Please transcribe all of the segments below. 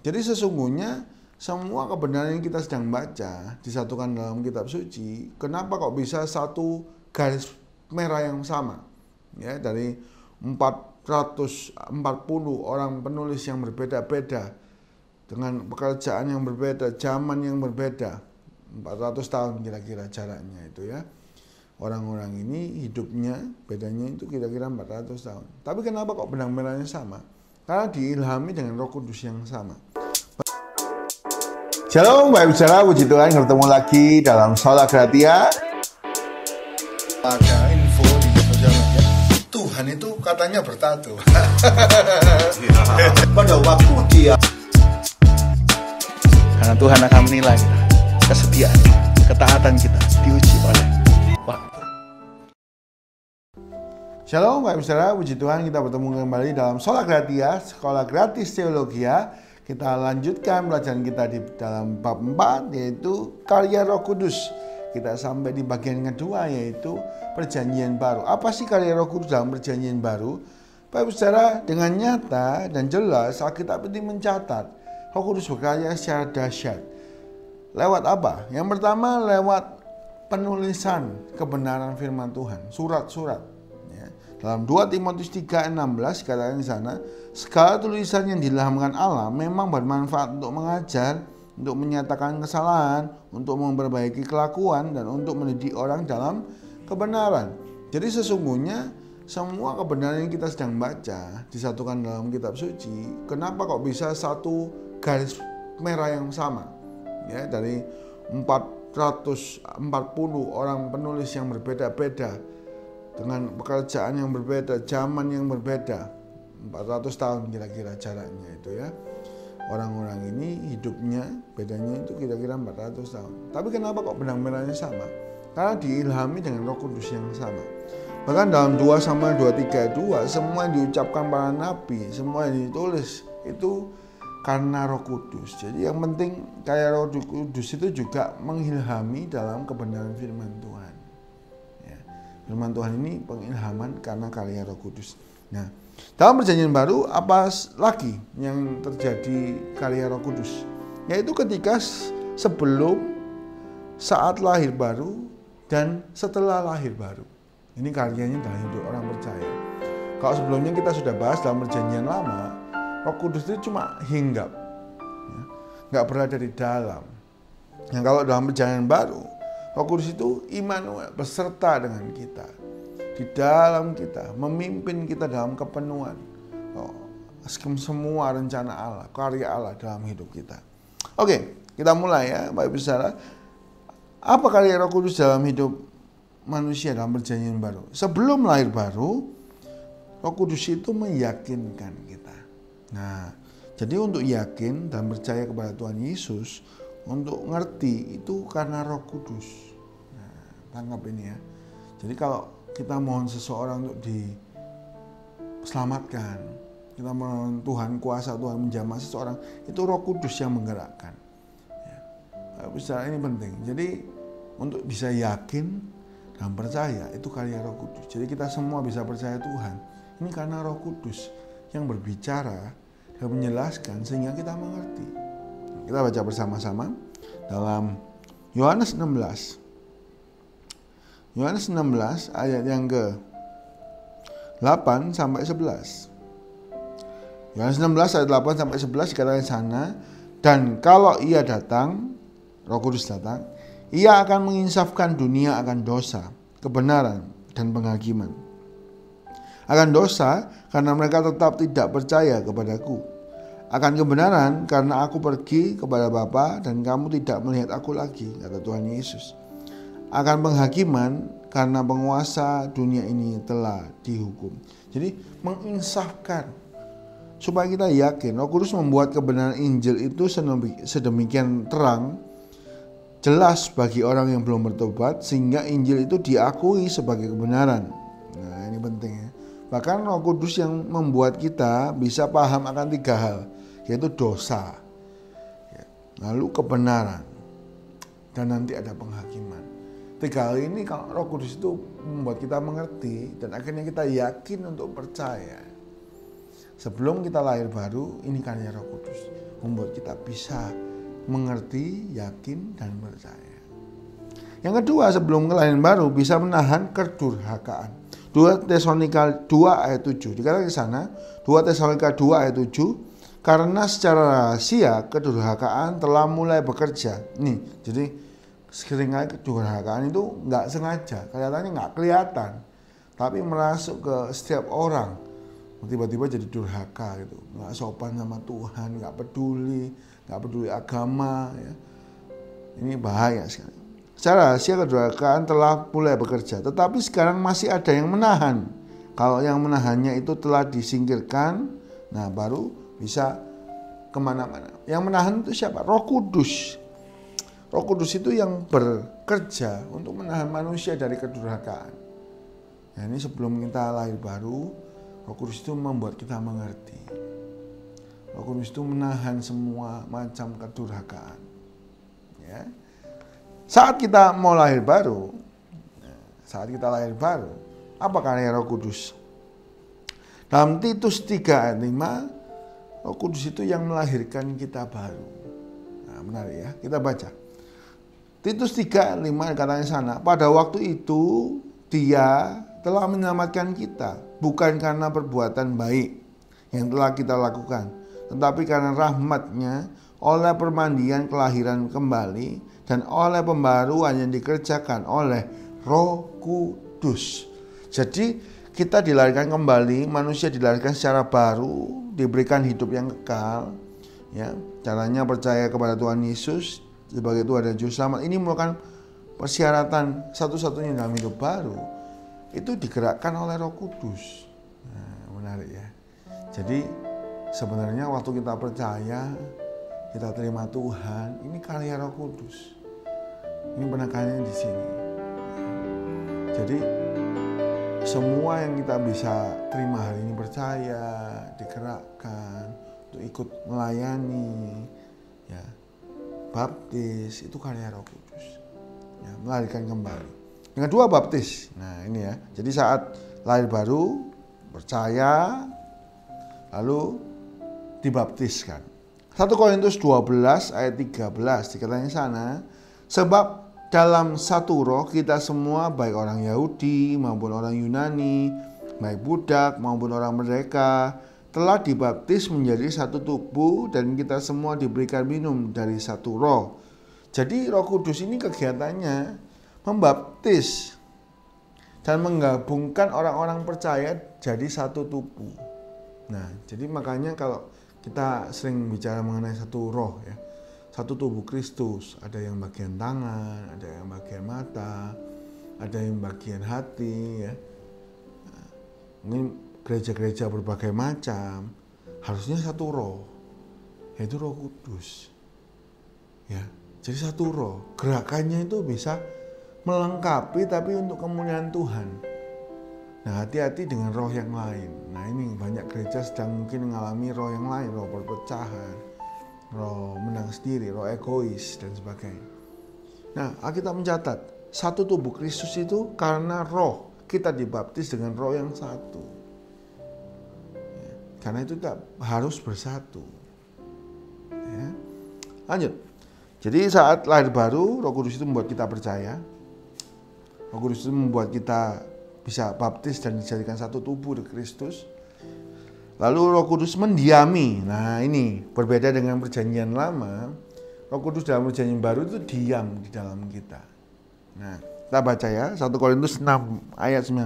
Jadi sesungguhnya semua kebenaran yang kita sedang baca disatukan dalam kitab suci. Kenapa kok bisa satu garis merah yang sama? Ya, dari 440 orang penulis yang berbeda-beda dengan pekerjaan yang berbeda, zaman yang berbeda. 400 tahun kira-kira jaraknya itu ya. Orang-orang ini hidupnya bedanya itu kira-kira 400 tahun. Tapi kenapa kok benang merahnya sama? Karena diilhami dengan Roh Kudus yang sama. Shalom Bapak Bicara, puji Tuhan, bertemu lagi dalam Sola Gratia. Ada info di sosial media, Tuhan itu katanya bertato. Pada waktu dia, karena Tuhan akan menilai kesetiaan, ketaatan kita diuji oleh waktu. Shalom Bapak Bicara, puji Tuhan, kita bertemu kembali dalam Sola Gratia, Sekolah Gratis Teologia. Kita lanjutkan pelajaran kita di dalam bab 4, yaitu karya Roh Kudus. Kita sampai di bagian kedua, yaitu perjanjian baru. Apa sih karya Roh Kudus dalam perjanjian baru? Bapak Saudara, dengan nyata dan jelas Alkitab ini mencatat Roh Kudus bekerja secara dahsyat. Lewat apa? Yang pertama lewat penulisan kebenaran firman Tuhan, surat-surat. Ya. Dalam 2 Timotius 3:16 dikatakan di sana, segala tulisan yang diilhamkan Allah memang bermanfaat untuk mengajar, untuk menyatakan kesalahan, untuk memperbaiki kelakuan, dan untuk mendidik orang dalam kebenaran. Jadi sesungguhnya semua kebenaran yang kita sedang baca disatukan dalam kitab suci. Kenapa kok bisa satu garis merah yang sama? Ya, dari 440 orang penulis yang berbeda-beda dengan pekerjaan yang berbeda, zaman yang berbeda. 400 tahun kira-kira jaraknya itu ya. Orang-orang ini hidupnya bedanya itu kira-kira 400 tahun. Tapi kenapa kok benang merahnya sama? Karena diilhami dengan Roh Kudus yang sama. Bahkan dalam 2 Samuel 23:2 semua yang diucapkan para nabi, semua yang ditulis itu karena Roh Kudus. Jadi yang penting kayak Roh Kudus itu juga mengilhami dalam kebenaran firman Tuhan. Ya. Firman Tuhan ini pengilhaman karena karya Roh Kudus. Nah, dalam perjanjian baru apa lagi yang terjadi karya Roh Kudus? Yaitu ketika sebelum, saat lahir baru, dan setelah lahir baru. Ini karyanya dalam hidup orang percaya. Kalau sebelumnya kita sudah bahas dalam perjanjian lama, Roh Kudus itu cuma hinggap, ya, nggak berada di dalam. Nah, kalau dalam perjanjian baru, Roh Kudus itu Immanuel, beserta dengan kita, di dalam kita, memimpin kita dalam kepenuhan semua rencana Allah, karya Allah dalam hidup kita. Oke, kita mulai ya Bapak Ibu Saudara. Apa karya Roh Kudus dalam hidup manusia dalam perjanjian baru? Sebelum lahir baru, Roh Kudus itu meyakinkan kita. Nah, jadi untuk yakin dan percaya kepada Tuhan Yesus, untuk ngerti itu karena Roh Kudus. Nah, tangkap ini ya. Jadi kalau kita mohon seseorang untuk diselamatkan, kita mohon Tuhan, kuasa Tuhan menjamah seseorang, itu Roh Kudus yang menggerakkan. Ya. Secara ini penting. Jadi untuk bisa yakin dan percaya itu karya Roh Kudus. Jadi kita semua bisa percaya Tuhan. Ini karena Roh Kudus yang berbicara dan menjelaskan sehingga kita mengerti. Kita baca bersama-sama dalam Yohanes 16. Yohanes 16 ayat yang ke 8 sampai 11. Yohanes 16 ayat 8 sampai 11 dikatakan sana, dan kalau ia datang, Roh Kudus datang, ia akan menginsafkan dunia akan dosa, kebenaran, dan penghakiman. Akan dosa karena mereka tetap tidak percaya kepadaku. Akan kebenaran karena aku pergi kepada Bapa dan kamu tidak melihat aku lagi, kata Tuhan Yesus. Akan penghakiman karena penguasa dunia ini telah dihukum. Jadi menginsafkan supaya kita yakin. Roh Kudus membuat kebenaran Injil itu sedemikian terang, jelas bagi orang yang belum bertobat, sehingga Injil itu diakui sebagai kebenaran. Nah, ini penting ya. Bahkan Roh Kudus yang membuat kita bisa paham akan 3 hal, yaitu dosa, lalu kebenaran, dan nanti ada penghakiman. 3 hal ini kalau Roh Kudus itu membuat kita mengerti dan akhirnya kita yakin untuk percaya. Sebelum kita lahir baru, ini karya Roh Kudus. Membuat kita bisa mengerti, yakin, dan percaya. Yang kedua, sebelum kelahiran baru bisa menahan kedurhakaan. 2 Tesalonika 2 ayat 7. Dikatakan di sana, 2 Tesalonika 2 ayat 7, karena secara rahasia kedurhakaan telah mulai bekerja. Nih, jadi seringkali kedurhakaan itu nggak sengaja, kelihatannya nggak kelihatan, tapi merasuk ke setiap orang. Tiba-tiba jadi durhaka gitu, nggak sopan sama Tuhan, nggak peduli agama. Ya. Ini bahaya sekali. Secara rahasia kedurhakaan telah mulai bekerja, tetapi sekarang masih ada yang menahan. Kalau yang menahannya itu telah disingkirkan, nah baru bisa kemana-mana. Yang menahan itu siapa? Roh Kudus. Roh Kudus itu yang bekerja untuk menahan manusia dari kedurhakaan. Nah, ini sebelum kita lahir baru, Roh Kudus itu membuat kita mengerti. Roh Kudus itu menahan semua macam kedurhakaan. Ya. Saat kita mau lahir baru, apa karya Roh Kudus? Dalam Titus 3 ayat 5, Roh Kudus itu yang melahirkan kita baru. Nah, menarik ya, kita baca. Titus 3 ayat 5 katanya sana, pada waktu itu Dia telah menyelamatkan kita, bukan karena perbuatan baik yang telah kita lakukan, tetapi karena rahmat-Nya oleh permandian kelahiran kembali dan oleh pembaruan yang dikerjakan oleh Roh Kudus. Jadi kita dilahirkan kembali, manusia dilahirkan secara baru, diberikan hidup yang kekal. Ya, caranya percaya kepada Tuhan Yesus sebagai Tuhan dan Juru Selamat. Ini merupakan persyaratan satu-satunya dalam hidup baru. Itu digerakkan oleh Roh Kudus. Nah, menarik ya. Jadi sebenarnya waktu kita percaya, kita terima Tuhan, ini karya Roh Kudus. Ini penekanannya di sini. Jadi semua yang kita bisa terima hari ini, percaya, digerakkan untuk ikut melayani, ya, baptis, itu karya Roh Kudus. Ya, melahirkan kembali. Yang kedua baptis. Nah ini ya. Jadi saat lahir baru, percaya, lalu dibaptiskan. 1 Korintus 12 ayat 13 dikatakan sana, sebab dalam satu roh kita semua, baik orang Yahudi maupun orang Yunani, baik budak maupun orang merdeka, telah dibaptis menjadi satu tubuh dan kita semua diberikan minum dari satu roh. Jadi Roh Kudus ini kegiatannya membaptis dan menggabungkan orang-orang percaya jadi satu tubuh. Nah, jadi makanya kalau kita sering bicara mengenai satu roh ya, satu tubuh Kristus, ada yang bagian tangan, ada yang bagian mata, ada yang bagian hati ya. Ini gereja-gereja berbagai macam, harusnya satu roh, yaitu Roh Kudus. Ya, jadi satu roh, gerakannya itu bisa melengkapi tapi untuk kemuliaan Tuhan. Nah, hati-hati dengan roh yang lain. Nah, ini banyak gereja sedang mungkin mengalami roh yang lain, roh perpecahan, roh menang sendiri, roh egois dan sebagainya. Nah, Alkitab mencatat, satu tubuh Kristus itu karena roh, kita dibaptis dengan roh yang satu. Ya, karena itu kita harus bersatu. Ya. Lanjut. Jadi saat lahir baru, Roh Kudus itu membuat kita percaya. Roh Kudus itu membuat kita bisa baptis dan dijadikan satu tubuh di Kristus. Lalu Roh Kudus mendiami. Nah ini berbeda dengan perjanjian lama. Roh Kudus dalam perjanjian baru itu diam di dalam kita. Nah kita baca ya, 1 Korintus 6 ayat 19.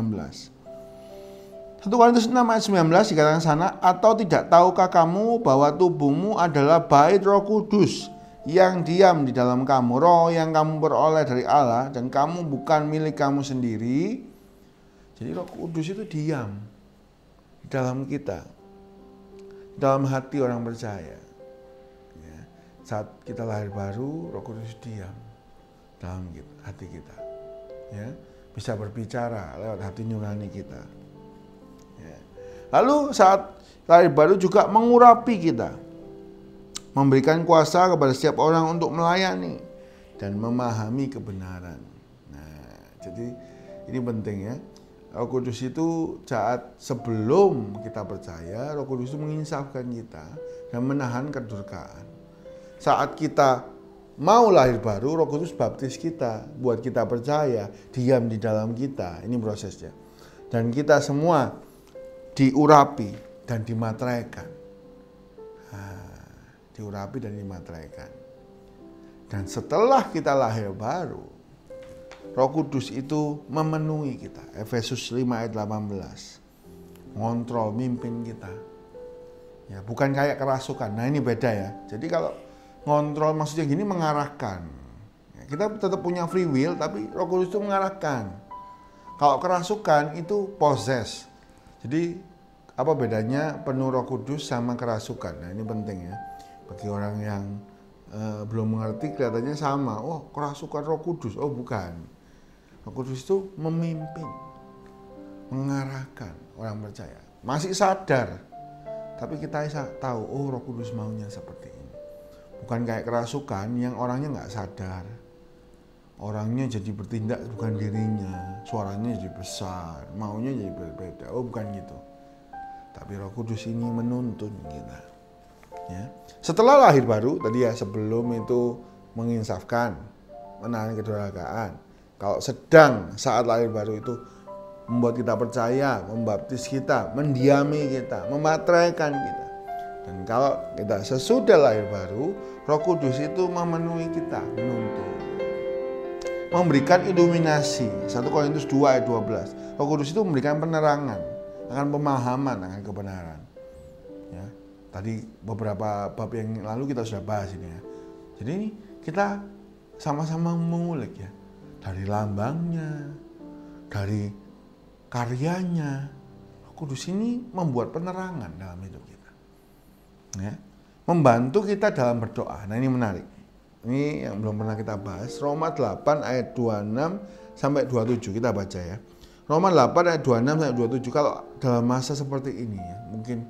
1 Korintus 6 ayat 19 dikatakan sana, atau tidak tahukah kamu bahwa tubuhmu adalah bait Roh Kudus yang diam di dalam kamu, roh yang kamu peroleh dari Allah, dan kamu bukan milik kamu sendiri. Jadi Roh Kudus itu diam di dalam kita, dalam hati orang percaya. Ya, saat kita lahir baru, Roh Kudus diam dalam hati kita. Ya, bisa berbicara lewat hati nurani kita. Ya. Lalu saat lahir baru juga mengurapi kita, memberikan kuasa kepada setiap orang untuk melayani dan memahami kebenaran. Nah, jadi ini penting ya. Roh Kudus itu saat sebelum kita percaya, Roh Kudus itu menginsafkan kita dan menahan kedurkaan. Saat kita mau lahir baru, Roh Kudus baptis kita, buat kita percaya, diam di dalam kita. Ini prosesnya. Dan kita semua diurapi dan dimateraikan. Diurapi dan dimateraikan. Dan setelah kita lahir baru, Roh Kudus itu memenuhi kita. Efesus 5 ayat 18. Ngontrol, mimpin kita. Ya, bukan kayak kerasukan. Nah, ini beda ya. Jadi kalau ngontrol maksudnya gini, mengarahkan. Ya, kita tetap punya free will, tapi Roh Kudus itu mengarahkan. Kalau kerasukan itu possess. Jadi apa bedanya penuh Roh Kudus sama kerasukan? Nah, ini penting ya. Bagi orang yang belum mengerti kelihatannya sama. Oh, kerasukan Roh Kudus. Oh, bukan. Roh Kudus itu memimpin, mengarahkan orang percaya. Masih sadar, tapi kita tahu, oh Roh Kudus maunya seperti ini. Bukan kayak kerasukan yang orangnya nggak sadar. Orangnya jadi bertindak bukan dirinya, suaranya jadi besar, maunya jadi berbeda. Oh, bukan gitu. Tapi Roh Kudus ini menuntun kita. Ya. Setelah lahir baru, tadi ya sebelum itu menginsafkan, menahan kedurhakaan. Kalau sedang saat lahir baru itu membuat kita percaya, membaptis kita, mendiami kita, memateraikan kita. Dan kalau kita sesudah lahir baru, Roh Kudus itu memenuhi kita, menuntun. Memberikan iluminasi. 1 Korintus 2 ayat 12. Roh Kudus itu memberikan penerangan, akan pemahaman, akan kebenaran. Ya, tadi beberapa bab yang lalu kita sudah bahas ini ya. Jadi ini kita sama-sama mengulik ya. Dari lambangnya, dari karyanya, Roh Kudus ini membuat penerangan dalam hidup kita. Ya, membantu kita dalam berdoa. Nah, ini menarik. Ini yang belum pernah kita bahas. Roma 8 ayat 26 sampai 27 kita baca ya. Roma 8 ayat 26 sampai 27. Kalau dalam masa seperti ini ya, mungkin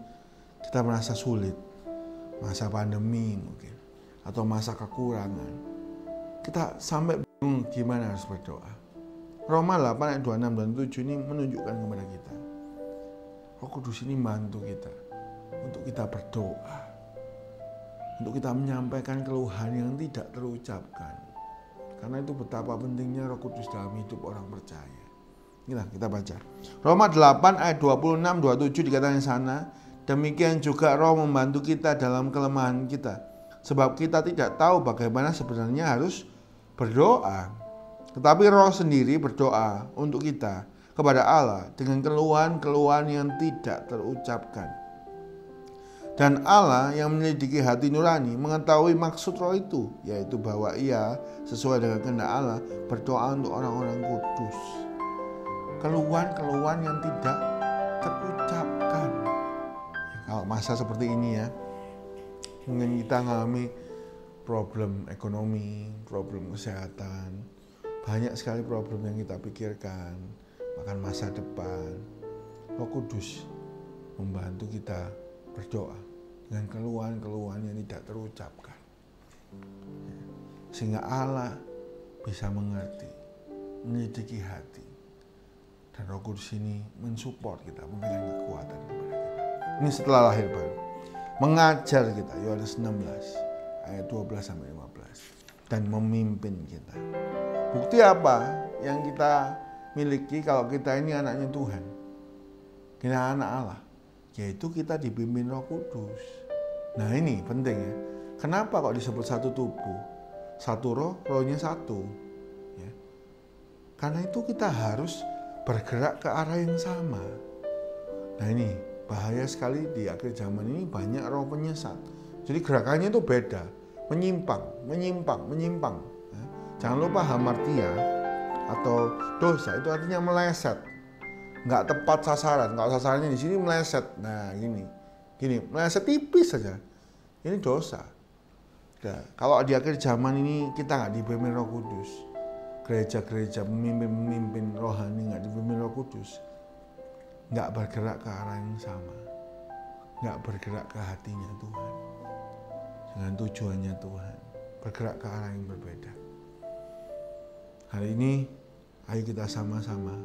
kita merasa sulit, masa pandemi mungkin, atau masa kekurangan, kita sampai bingung gimana harus berdoa. Roma 8 ayat 26 dan 7 ini menunjukkan kepada kita, Roh Kudus ini membantu kita untuk kita berdoa, untuk kita menyampaikan keluhan yang tidak terucapkan. Karena itu betapa pentingnya Roh Kudus dalam hidup orang percaya. Kita baca. Roma 8 ayat 26-27 dikatakan sana, demikian juga Roh membantu kita dalam kelemahan kita. Sebab kita tidak tahu bagaimana sebenarnya harus berdoa. Tetapi Roh sendiri berdoa untuk kita kepada Allah dengan keluhan-keluhan yang tidak terucapkan. Dan Allah yang menyelidiki hati nurani mengetahui maksud Roh itu, yaitu bahwa Ia sesuai dengan kehendak Allah berdoa untuk orang-orang kudus. Keluhan-keluhan yang tidak terucapkan. Kalau masa seperti ini ya, mungkin kita mengalami problem ekonomi, problem kesehatan, banyak sekali problem yang kita pikirkan, bahkan masa depan. Roh Kudus membantu kita berdoa dengan keluhan-keluhan yang tidak terucapkan, sehingga Allah bisa mengerti, menyelidiki hati, dan Roh Kudus ini mensupport kita, memberikan kekuatan kepada kita. Ini setelah lahir baru, mengajar kita, Yohanes 16 ayat 12-15, dan memimpin kita. Bukti apa yang kita miliki kalau kita ini anaknya Tuhan, kita anak Allah, yaitu kita dipimpin Roh Kudus. Nah, ini penting ya. Kenapa kok disebut satu tubuh, satu roh, rohnya satu ya? Karena itu kita harus bergerak ke arah yang sama. Nah, ini bahaya sekali di akhir zaman ini, banyak roh penyesat. Jadi gerakannya itu beda, menyimpang ya. Jangan lupa hamartia atau dosa itu artinya meleset, nggak tepat sasaran. Kalau sasarannya di sini meleset, nah gini meleset tipis saja, ini dosa. Nah, kalau di akhir zaman ini kita nggak dipimpin Roh Kudus, gereja-gereja pemimpin rohani nggak dipimpin Roh Kudus, nggak bergerak ke arah yang sama, nggak bergerak ke hatinya Tuhan, dengan tujuannya Tuhan, bergerak ke arah yang berbeda. Hari ini ayo kita sama-sama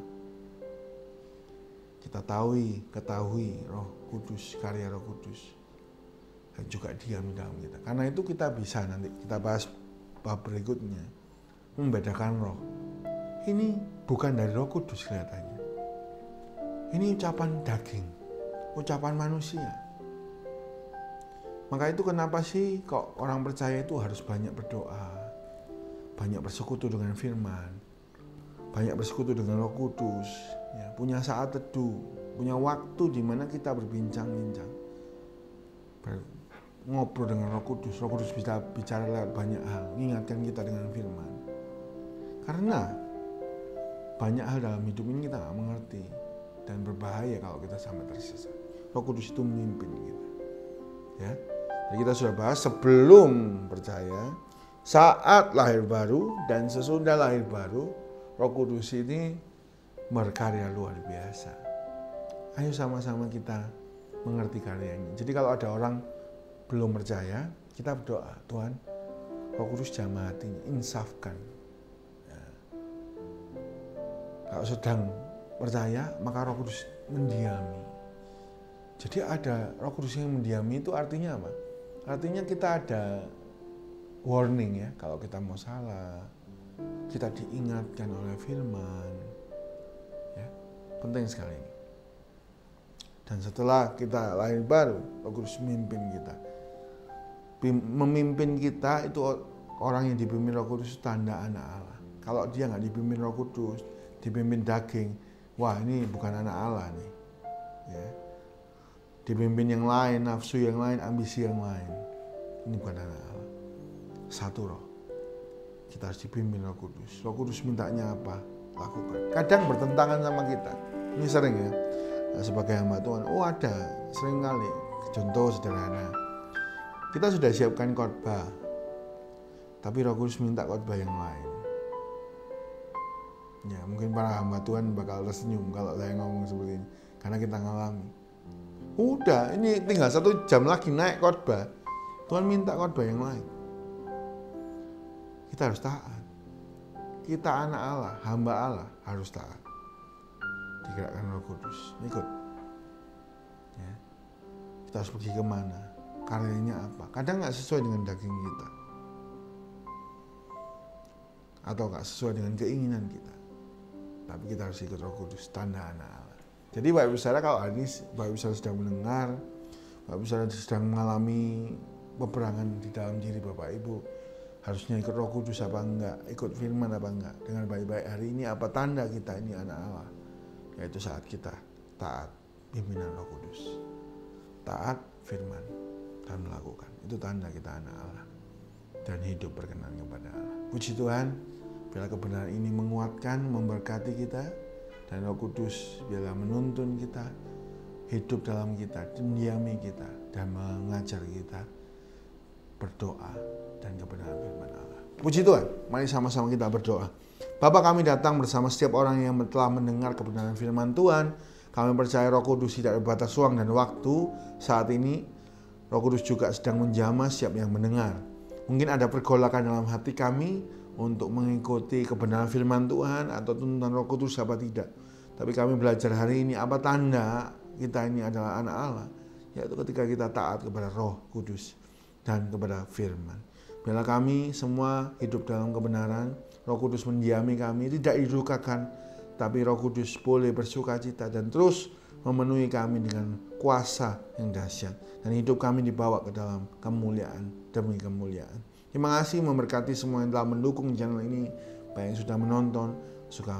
kita ketahui Roh Kudus, karya Roh Kudus, dan juga diam di dalam kita. Karena itu kita bisa nanti kita bahas bab berikutnya, membedakan roh. Ini bukan dari Roh Kudus kelihatannya. Ini ucapan daging, ucapan manusia. Maka itu kenapa sih kok orang percaya itu harus banyak berdoa, banyak bersekutu dengan firman, banyak bersekutu dengan Roh Kudus, ya, punya saat teduh, punya waktu di mana kita berbincang-bincang, ngobrol dengan Roh Kudus. Roh Kudus bisa bicara lewat banyak hal, mengingatkan kita dengan firman. Karena banyak hal dalam hidup ini kita nggak mengerti dan berbahaya kalau kita sampai tersesat. Roh Kudus itu memimpin kita, ya. Jadi kita sudah bahas sebelum percaya, saat lahir baru, dan sesudah lahir baru, Roh Kudus ini berkarya luar biasa. Ayo sama-sama kita mengerti karya ini. Jadi kalau ada orang belum percaya, kita berdoa, Tuhan, Roh Kudus jamah hatinya, insafkan. Ya. Kalau sedang percaya, maka Roh Kudus mendiami. Jadi ada Roh Kudus yang mendiami itu artinya apa? Artinya kita ada warning ya, kalau kita mau salah, kita diingatkan oleh firman. Ya, penting sekali ini. Dan setelah kita lahir baru, Roh Kudus memimpin kita. Memimpin kita itu orang yang dipimpin Roh Kudus tanda anak Allah. Kalau dia nggak dipimpin Roh Kudus, dipimpin daging, wah ini bukan anak Allah nih. Ya. Dipimpin yang lain, nafsu yang lain, ambisi yang lain. Ini bukan anak Allah. Satu roh. Kita harus dipimpin Roh Kudus. Roh Kudus mintanya apa? Lakukan. Kadang bertentangan sama kita. Ini sering ya. Sebagai hamba Tuhan, ada sering kali. Contoh sederhana. Kita sudah siapkan khotbah. Tapi Roh Kudus minta khotbah yang lain. Ya, mungkin para hamba Tuhan bakal tersenyum kalau saya ngomong seperti ini. Karena kita ngalami. Udah, ini tinggal 1 jam lagi naik khotbah. Tuhan minta khotbah yang lain. Kita harus taat. Kita anak Allah, hamba Allah, harus taat. Digerakkan Roh Kudus, ikut. Ya. Kita harus pergi kemana? Karyanya apa? Kadang nggak sesuai dengan daging kita, atau nggak sesuai dengan keinginan kita. Tapi kita harus ikut Roh Kudus, tanda anak Allah. Jadi Bapak Ibu Saudara, kalau hari ini Bapak Ibu Saudara sedang mendengar, Bapak Ibu Saudara sedang mengalami peperangan di dalam diri Bapak Ibu, harusnya ikut Roh Kudus apa enggak, ikut firman apa enggak, dengan baik-baik hari ini apa tanda kita ini anak Allah, yaitu saat kita taat pimpinan Roh Kudus, taat firman dan melakukan, itu tanda kita anak Allah dan hidup berkenan kepada Allah. Puji Tuhan, biarlah kebenaran ini menguatkan, memberkati kita, dan Roh Kudus biarlah menuntun kita, hidup dalam kita, mendiami kita, dan mengajar kita berdoa dan kebenaran firman Allah. Puji Tuhan, mari sama-sama kita berdoa. Bapa, kami datang bersama setiap orang yang telah mendengar kebenaran firman Tuhan. Kami percaya Roh Kudus tidak berbatas ruang dan waktu. Saat ini Roh Kudus juga sedang menjamah setiap yang mendengar. Mungkin ada pergolakan dalam hati kami untuk mengikuti kebenaran firman Tuhan atau tuntunan Roh Kudus apa tidak. Tapi kami belajar hari ini apa tanda kita ini adalah anak Allah, yaitu ketika kita taat kepada Roh Kudus dan kepada firman. Biarlah kami semua hidup dalam kebenaran, Roh Kudus mendiami kami, tidak didukakan, tapi Roh Kudus boleh bersukacita dan terus memenuhi kami dengan kuasa yang dahsyat, dan hidup kami dibawa ke dalam kemuliaan demi kemuliaan. Terima kasih, memberkati semua yang telah mendukung channel ini, baik yang sudah menonton, suka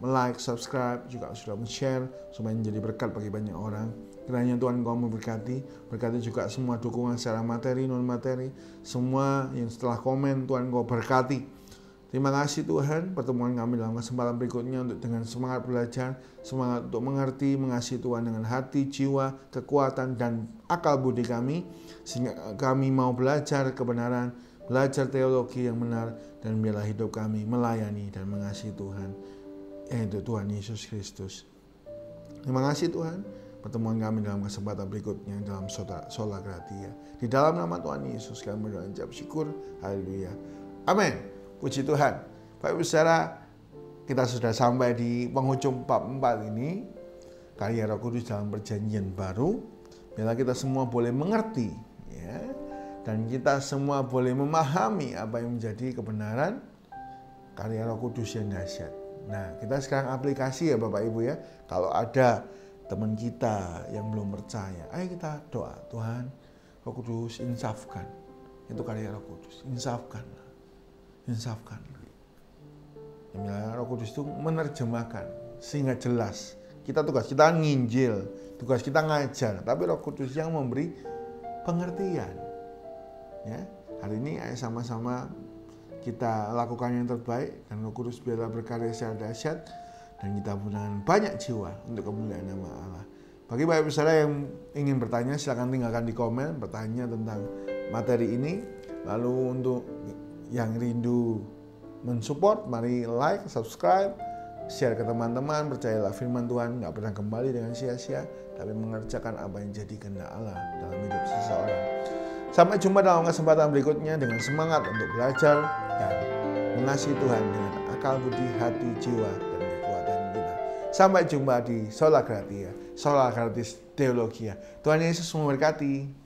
like, subscribe, juga sudah share supaya menjadi berkat bagi banyak orang. Kiranya Tuhan Engkau memberkati, berkati juga semua dukungan secara materi, non materi, semua yang setelah komen Tuhan Engkau berkati. Terima kasih Tuhan, pertemuan kami dalam kesempatan berikutnya untuk dengan semangat belajar, semangat untuk mengerti, mengasihi Tuhan dengan hati, jiwa, kekuatan, dan akal budi kami, sehingga kami mau belajar kebenaran, belajar teologi yang benar, dan biarlah hidup kami melayani dan mengasihi Tuhan, yaitu Tuhan Yesus Kristus. Terima kasih Tuhan, pertemuan kami dalam kesempatan berikutnya dalam Sola Gratia. Di dalam nama Tuhan Yesus kami berdoa dan ucap syukur. Haleluya. Amin. Puji Tuhan. Bapak Ibu Saudara, kita sudah sampai di penghujung bab 4 ini. karya Roh Kudus dalam perjanjian baru, biarlah kita semua boleh mengerti, ya, dan kita semua boleh memahami apa yang menjadi kebenaran karya Roh Kudus yang dahsyat. Nah, kita sekarang aplikasi ya Bapak Ibu ya. Kalau ada teman kita yang belum percaya, ayo kita doa, Tuhan, Roh Kudus insafkan. Itu karya Roh Kudus, insafkanlah. Insafkanlah. Ya, Roh Kudus itu menerjemahkan sehingga jelas. Tugas kita nginjil, tugas kita ngajar, tapi Roh Kudus yang memberi pengertian. Ya, hari ini ayo sama-sama kita lakukan yang terbaik, dan Roh Kudus biarlah berkarya secara dahsyat, dan kita gunakan banyak jiwa untuk kemuliaan nama Allah. Bagi Bapak Ibu Saudara yang ingin bertanya, silakan tinggalkan di komen bertanya tentang materi ini. Lalu untuk yang rindu mensupport, mari like, subscribe, share ke teman-teman. Percayalah firman Tuhan gak pernah kembali dengan sia-sia, tapi mengerjakan apa yang jadi kehendak Allah dalam hidup seseorang. Sampai jumpa dalam kesempatan berikutnya dengan semangat untuk belajar dan mengasihi Tuhan dengan akal, budi, hati, jiwa, dan kekuatan kita. Sampai jumpa di Sola Gratia, Sola Gratis Teologia. Tuhan Yesus memberkati.